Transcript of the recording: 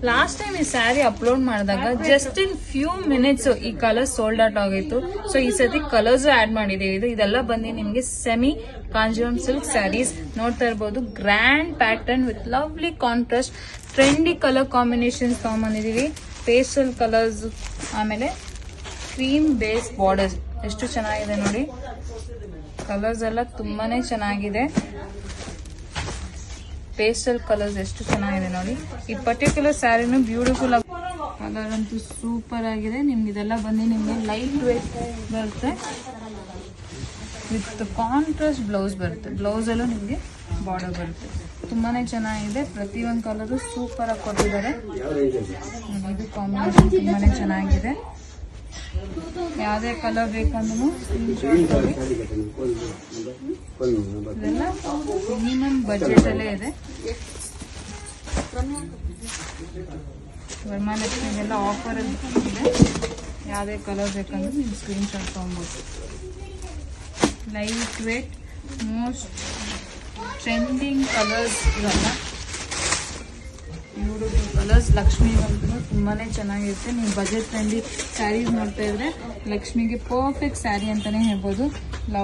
Last time ಈ sari upload ಮಾಡಿದಾಗ just in few minutes ಈ ಕಲರ್ ಸೋಲ್ಡ್ ಔಟ್ ಆಗಿತ್ತು. ಸೊ ಈ ಸತಿ ಕಲರ್ಸ್ ಆಡ್ ಮಾಡಿದೀವಿ. ಇದೆಲ್ಲ ಬಂದು ನಿಮ್ಗೆ ಸೆಮಿ ಕಾಂಜೀವರಂ ಸಿಲ್ಕ್ ಸ್ಯಾರೀಸ್ ನೋಡ್ತಾ ಇರ್ಬೋದು. Grand pattern with lovely contrast trendy colour combinations ತಗೊಂಡ್ಬಂದಿದೀವಿ. ಪೇಸ್ಟಲ್ ಕಲರ್ಸ್, ಆಮೇಲೆ ಕ್ರೀಮ್ ಬೇಸ್ ಬಾರ್ಡರ್ಸ್ ಎಷ್ಟು ಚೆನ್ನಾಗಿದೆ ನೋಡಿ. ಕಲರ್ಸ್ ಎಲ್ಲ ತುಂಬಾನೇ ಚೆನ್ನಾಗಿದೆ. ಪೇಸ್ಟಲ್ ಕಲರ್ಸ್ ಎಷ್ಟು ಚೆನ್ನಾಗಿದೆ ನೋಡಿ. ಈ ಪರ್ಟಿಕ್ಯುಲರ್ ಸ್ಯಾರಿನೂ ಬ್ಯೂಟಿಫುಲ್ ಆಗಿ, ಕಲರ್ ಅಂತೂ ಸೂಪರ್ ಆಗಿದೆ. ನಿಮ್ಗೆ ಇದೆಲ್ಲ ಬಂದು ನಿಮ್ಗೆ ಲೈಟ್ ವೇಟ್ ಬರುತ್ತೆ ವಿತ್ ಕಾಂಟ್ರಾಸ್ಟ್ ಬ್ಲೌಸ್ ಬರುತ್ತೆ. ಬ್ಲೌಸ್ ಅಲ್ಲೂ ನಿಮ್ಗೆ ಬಾರ್ಡರ್ ಬರುತ್ತೆ. ತುಂಬಾನೇ ಚೆನ್ನಾಗಿದೆ. ಪ್ರತಿಯೊಂದು ಕಲರು ಸೂಪರ್ ಆಗಿ ಕೊಟ್ಟಿದ್ದಾರೆ. ಇದು ಕಾಂಬಿನೇಷನ್ ತುಂಬಾನೇ ಚೆನ್ನಾಗಿದೆ. ಯಾವುದೇ ಕಲರ್ ಬೇಕಂದ್ರೂ ಇದೆಲ್ಲ ಮಿನಿಮಮ್ ಬಜೆಟ್ ಅಲ್ಲೇ ಇದೆ. ವರಮಹಾಲಕ್ಷ್ಮಿಗೆಲ್ಲ ಆಫರ್ ಇದೆ. ಯಾವುದೇ ಕಲರ್ ಬೇಕಂದ್ರೆ ನೀವು ಸ್ಕ್ರೀನ್ ಶಾಟ್ ತಗೊಬೋದು. Light weight most trending colours ಇವೆಲ್ಲ ಬ್ಯೂಟಿಫುಲ್ ಕಲರ್ಸ್. ಲಕ್ಷ್ಮಿಗಂತೂ ತುಂಬಾನೇ ಚೆನ್ನಾಗಿರುತ್ತೆ. ನೀವು ಬಜೆಟ್ ಫ್ರೆಂಡ್ಲಿ ಸ್ಯಾರೀಸ್ ನೋಡ್ತಾ ಇದ್ರೆ ಲಕ್ಷ್ಮಿಗೆ ಪರ್ಫೆಕ್ಟ್ ಸ್ಯಾರಿ ಅಂತಾನೆ ಹೇಳ್ಬೋದು.